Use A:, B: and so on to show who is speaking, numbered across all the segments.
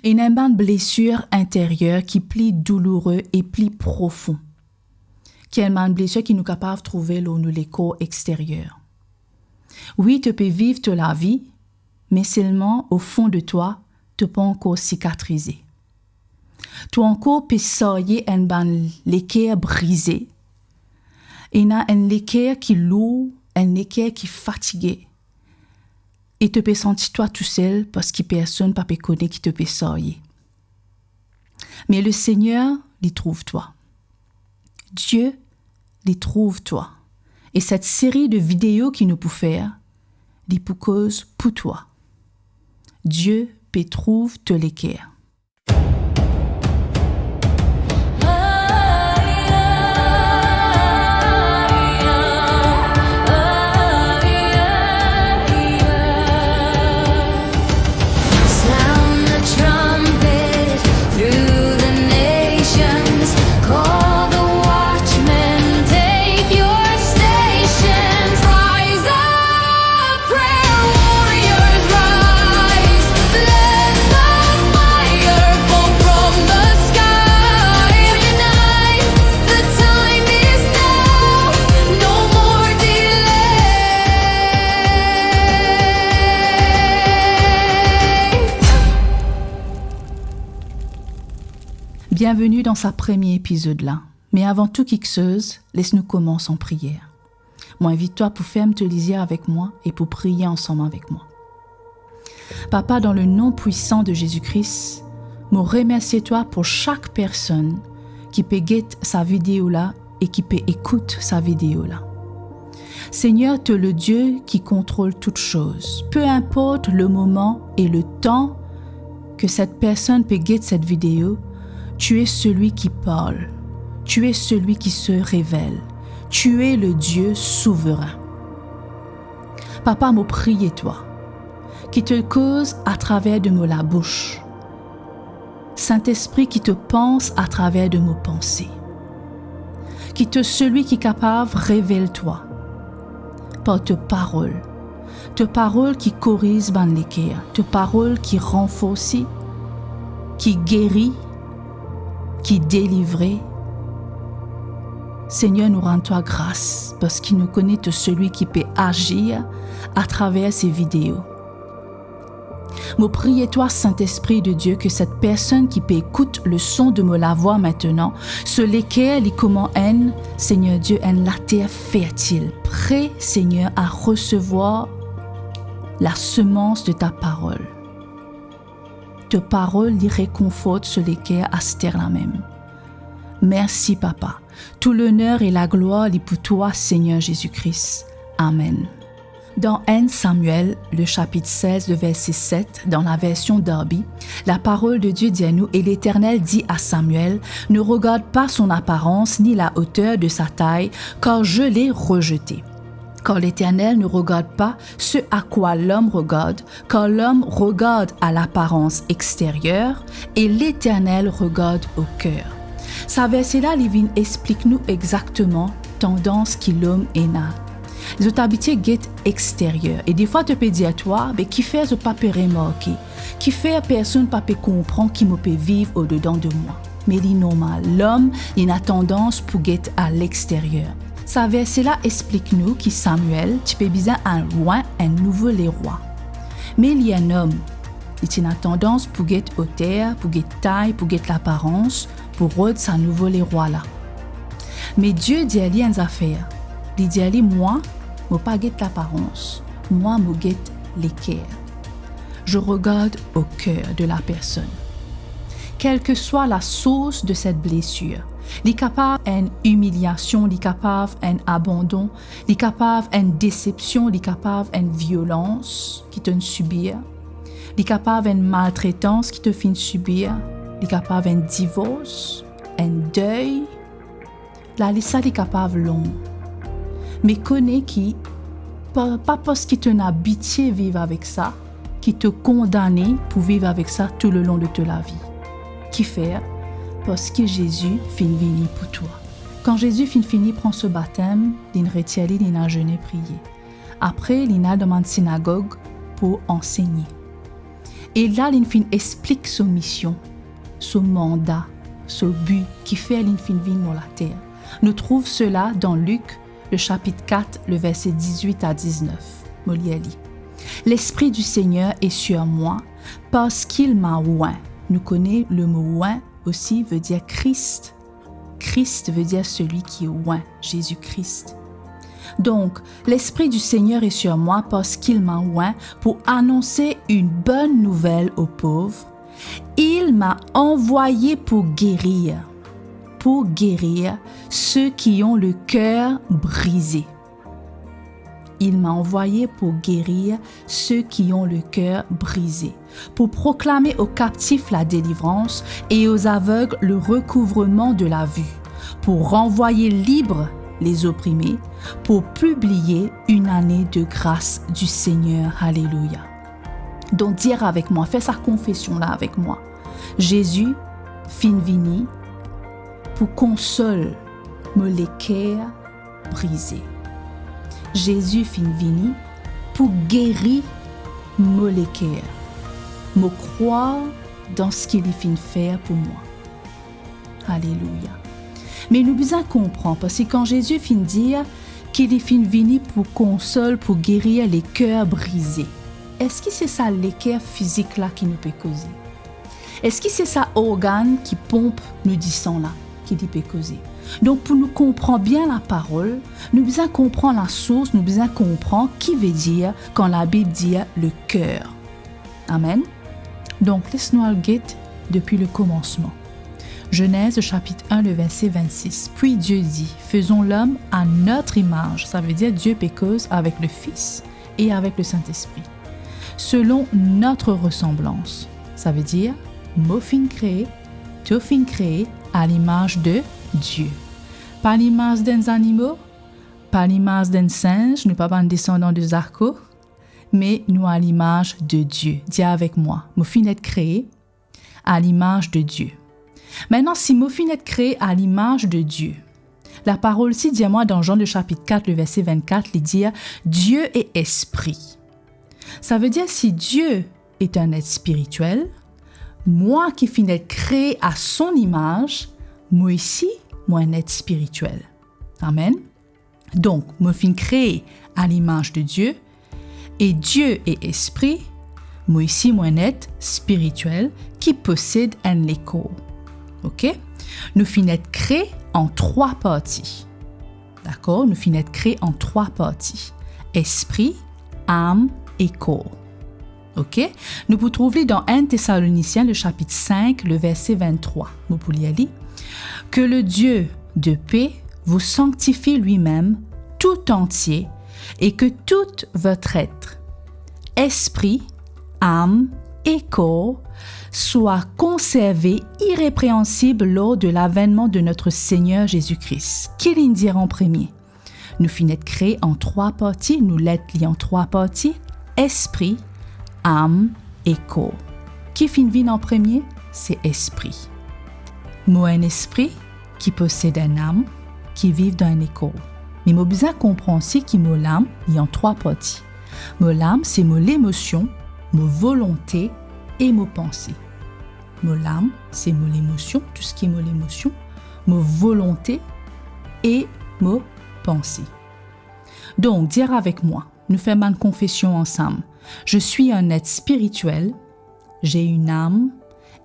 A: Il y a une blessure intérieure qui plie douloureux et plie profond. Qui est une blessure qui nous capable de trouver dans l'écho extérieur. Oui, tu peux vivre toute la vie, mais seulement au fond de toi, tu peux encore cicatriser. Tu encore peux sortir une l'équerre brisée. Il y a une l'équerre qui lourd, une l'équerre qui fatiguée. Et tu peux sentir toi tout seul parce que personne ne peut connaître qui te peut sortir. Mais le Seigneur, il trouve toi. Dieu, il trouve toi. Et cette série de vidéos qu'il nous peut faire, il peut cause pour toi. Dieu peut trouver te l'équerre. Bienvenue dans ce premier épisode-là. Mais avant tout quelque chose, laisse-nous commencer en prière. Moi, invite-toi pour faire te lisière avec moi et pour prier ensemble avec moi. Papa, dans le nom puissant de Jésus-Christ, je remercie toi pour chaque personne qui peut guetter sa vidéo-là et qui peut écouter sa vidéo-là. Seigneur, tu es le Dieu qui contrôle toutes choses. Peu importe le moment et le temps que cette personne peut guetter cette vidéo, tu es celui qui parle, tu es celui qui se révèle, tu es le Dieu souverain. Papa, m'a prié toi, qui te cause à travers de la bouche. Saint-Esprit qui te pense à travers de mes pensées. Qui te celui qui est capable, révèle-toi par tes paroles qui corrigent ban l'équerre, tes paroles qui renforcent, qui guérit, qui délivrait. Seigneur, nous rends-toi grâce parce qu'il nous connaît celui qui peut agir à travers ces vidéos. Me priez-toi, Saint-Esprit de Dieu, que cette personne qui peut écouter le son de la voix maintenant, ce lesquels il comment haine, Seigneur Dieu, haine la terre fertile, prêt, Seigneur, à recevoir la semence de ta parole. Te parole les réconforte sur lesquels à cette terre-là même. Merci, Papa. Tout l'honneur et la gloire est pour toi, Seigneur Jésus-Christ. Amen. Dans 1 Samuel, le chapitre 16, le verset 7, dans la version Darby, la parole de Dieu dit à nous, et l'Éternel dit à Samuel, ne regarde pas son apparence ni la hauteur de sa taille, car je l'ai rejeté. Car l'Éternel ne regarde pas ce à quoi l'homme regarde, car l'homme regarde à l'apparence extérieure et l'Éternel regarde au cœur. Ce verset-là, Livine, explique-nous exactement tendance qui l'homme est na. Les autres habitués guettent extérieur. Et des fois, tu peux dire à toi, mais qui fait ce pas peut remarquer, qui fait personne pas peut comprendre qui me peut vivre au-dedans de moi. Mais il est normal. L'homme, il a tendance pour guetter à l'extérieur. Ce verset-là explique-nous que Samuel, tu peux bien un roi, un nouveau les rois. Mais il y a un homme, il a tendance pour guetter au terre, pour guetter taille, pour guetter l'apparence, pour rôder sa nouveau les rois là. Mais Dieu dit à lui une affaire. Il dit à lui, moi, je ne pas guette l'apparence, moi, je guette l'équerre. Je regarde au cœur de la personne. Quelle que soit la source de cette blessure, il est capable d'une humiliation, il est capable d'un abandon, il est capable d'une déception, il est capable d'une violence qui te subir, il est capable d'une maltraitance qui te fait subir, il est capable d'un divorce, un deuil. La liste est capable long. Mais connais qui, pas parce qu'il te habitué à vivre avec ça, qui te condamné pour vivre avec ça tout le long de ta vie. Qui fait parce que Jésus finit pour toi. Quand Jésus finit prend ce baptême, il retient, il a jeûné prié. Après, il a dans une synagogue pour enseigner. Et là, l'infin explique son mission, son mandat, son but qui fait l'infin vie dans la terre. Nous trouvons cela dans Luc, le chapitre 4, le verset 18 à 19. Molieli. L'Esprit du Seigneur est sur moi parce qu'il m'a oint. Nous connaissons le mot oint aussi veut dire Christ. Christ veut dire celui qui est oint, Jésus-Christ. Donc, l'Esprit du Seigneur est sur moi parce qu'il m'a oint pour annoncer une bonne nouvelle aux pauvres. Il m'a envoyé pour guérir ceux qui ont le cœur brisé. Il m'a envoyé pour guérir ceux qui ont le cœur brisé, pour proclamer aux captifs la délivrance et aux aveugles le recouvrement de la vue, pour renvoyer libres les opprimés, pour publier une année de grâce du Seigneur. Alléluia. Donc dire avec moi, fais sa confession là avec moi. Jésus fin vini pour consoler les cœurs brisés. Jésus fin vini pour guérir les cœurs. Me croire dans ce qu'il fin faire pour moi. Alléluia. Mais nous besoin comprendre parce que quand Jésus fin dire qu'il est fin vini pour consoler, pour guérir les cœurs brisés, est-ce que c'est ça les cœurs physiques là qui nous peut causer? Est-ce que c'est ça organe qui pompe nous dit sang là qui nous peut causer? Donc pour nous comprendre bien la parole, nous besoin comprendre la source, nous besoin comprendre qui veut dire quand la Bible dit le cœur. Amen. Donc laisse-nous le guide depuis le commencement. Genèse chapitre 1, le verset 26. Puis Dieu dit, faisons l'homme à notre image. Ça veut dire Dieu pécose avec le Fils et avec le Saint-Esprit. Selon notre ressemblance. Ça veut dire, mot fin créé, tout fin créé à l'image de Dieu. Pas l'image des animaux, pas l'image d'un singe, nous pas un descendant de Zarco, mais nous à l'image de Dieu. Dis avec moi, mot fin être créé à l'image de Dieu. Maintenant, si mot fin être créé à l'image de Dieu, la parole aussi dit à moi dans Jean le chapitre 4, le verset 24, il dit Dieu est esprit. Ça veut dire si Dieu est un être spirituel, moi qui fin être créé à son image, moi ici, moi un être spirituel. Amen. Donc, moi fin créé à l'image de Dieu, et Dieu est esprit, moi ici, moi un être spirituel qui possède un écho. Ok? Nous fin être créé en 3 parties. D'accord? Nous fin être créé en 3 parties. Esprit, âme et corps. Ok? Nous pouvons trouver dans 1 Thessaloniciens, le chapitre 5, le verset 23. Vous pouvez lire. Que le Dieu de paix vous sanctifie lui-même tout entier et que tout votre être, esprit, âme et corps soit conservé irrépréhensible lors de l'avènement de notre Seigneur Jésus-Christ. Qu'il dire en premier? Nous finissons être créés en 3 parties, nous l'êtes liés en 3 parties, esprit, âme et corps. Qui finit en premier? C'est esprit. Moi un esprit qui possède une âme, qui vit dans un corps. Mais moi besoin comprendre aussi que mon âme il y a en 3 parties. Mon âme c'est mon émotion, mon volonté et mon pensée. Mon âme c'est mon émotion, tout ce qui est mon émotion, mon volonté et mon pensée. Donc dire avec moi, nous faisons une confession ensemble. Je suis un être spirituel, j'ai une âme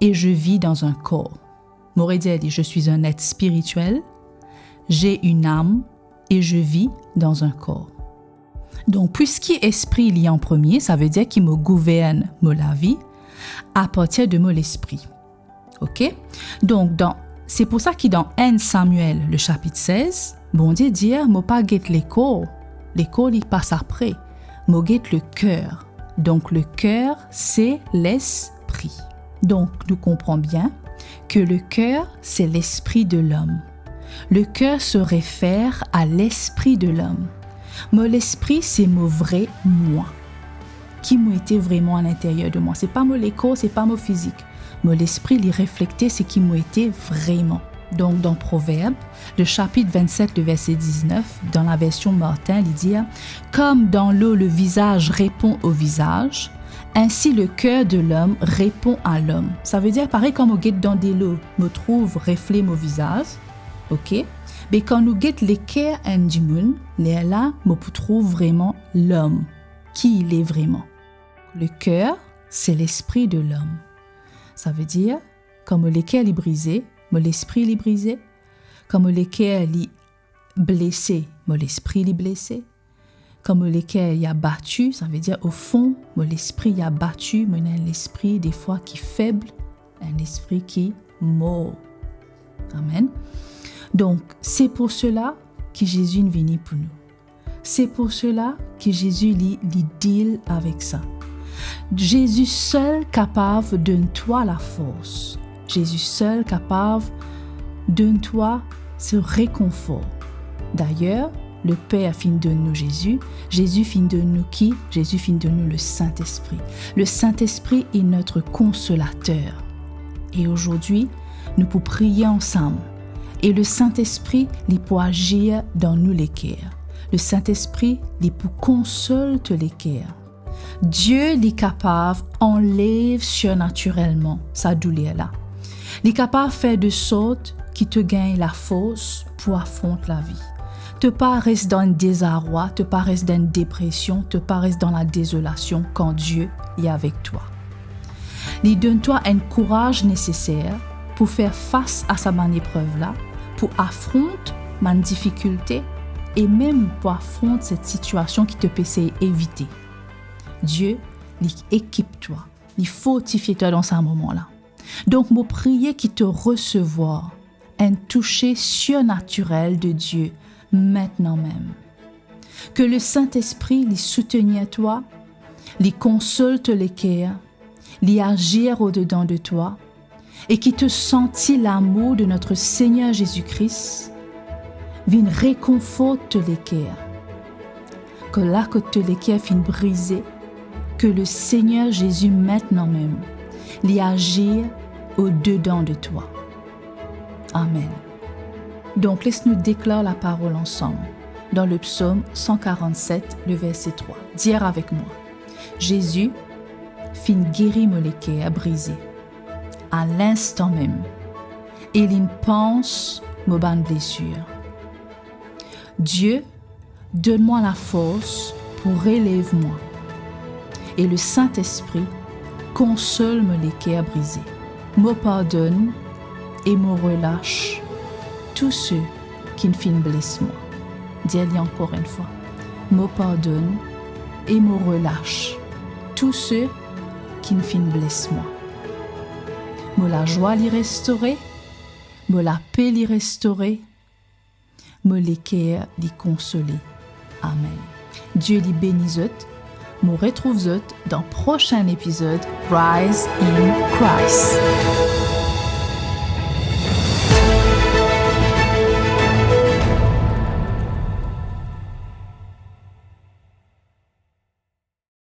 A: et je vis dans un corps. Moredia dit, je suis un être spirituel, j'ai une âme et je vis dans un corps. Donc, puisqu'il esprit il y a en premier, ça veut dire qu'il me gouverne la vie à partir de mon esprit. Ok? Donc, c'est pour ça qu'il dans 1 Samuel, le chapitre 16, bon Dieu dit, moi pas guette les corps il passe après, moi guette le cœur. Donc, le cœur, c'est l'esprit. Donc, nous comprenons bien que le cœur, c'est l'esprit de l'homme. Le cœur se réfère à l'esprit de l'homme. Mais l'esprit, c'est mon vrai moi. Qui m'a été vraiment à l'intérieur de moi. C'est pas mon écho, c'est pas mon physique. Mais l'esprit, il reflète ce qui m'a été vraiment. Donc, dans Proverbe, le chapitre 27, le verset 19, dans la version Martin, il dit « Comme dans l'eau le visage répond au visage, Ainsi, le cœur de l'homme répond à l'homme. Ça veut dire, pareil, comme on guette dans des lots, me trouve reflet mon visage, ok? Mais quand nous guette les cœurs en du monde, là, me trouve vraiment l'homme, qui il est vraiment. Le cœur, c'est l'esprit de l'homme. Ça veut dire, comme le cœur est brisé, l'esprit est brisé. Comme le cœur est blessé, l'esprit est blessé. Comme le cœur est abattu, ça veut dire au fond, l'esprit est abattu, mais un esprit des fois qui est faible, un esprit qui est mort. Amen. Donc, c'est pour cela que Jésus est venu pour nous. C'est pour cela que Jésus lui deal avec ça. Jésus seul capable de toi la force. Jésus seul capable de toi ce réconfort. D'ailleurs, le Père finit de nous Jésus. Jésus finit de nous qui? Jésus finit de nous le Saint-Esprit. Le Saint-Esprit est notre consolateur. Et aujourd'hui, nous pouvons prier ensemble. Et le Saint-Esprit, il peut agir dans nous les cœurs. Le Saint-Esprit, il peut consoler les cœurs. Dieu est capable enlève surnaturellement sa douleur-là. Il est capable de faire de sorte qu'il te gagne la force pour affronter la vie. Te pas rester dans le désarroi, te pas rester dans une dépression, te pas rester dans la désolation quand Dieu est avec toi. Il donne-toi un courage nécessaire pour faire face à sa épreuve-là, pour affronter ma difficulté et même pour affronter cette situation qui te peut éviter. Dieu, il équipe-toi, il fortifie-toi dans ce moment-là. Donc, moi, prier qu'il te recevoir un toucher surnaturel de Dieu maintenant même. Que le Saint-Esprit lui soutenir toi, lui console les cœurs, lui agir au-dedans de toi et qui te sentit l'amour de notre Seigneur Jésus-Christ, vienne réconforte les cœurs. Que là que les cœurs finissent brisés, que le Seigneur Jésus maintenant même lui agir au-dedans de toi. Amen. Donc, laisse-nous déclarer la parole ensemble dans le psaume 147, le verset 3. Dire avec moi, Jésus fin guérir mes cœurs brisés à l'instant même et il pense mes bonnes blessures. Dieu, donne-moi la force pour relever moi et le Saint-Esprit console mes cœurs brisés. Me pardonne et me relâche tous ceux qui me fin blessent moi. Dis-le encore une fois. Me pardonne et me relâche tous ceux qui me fin blessent moi. Me la joie l'y restaurer, me la paix l'y restaurer, me les cœurs l'y consoler. Amen. Dieu l'y bénisse. Me retrouve dans le prochain épisode Rise in Christ.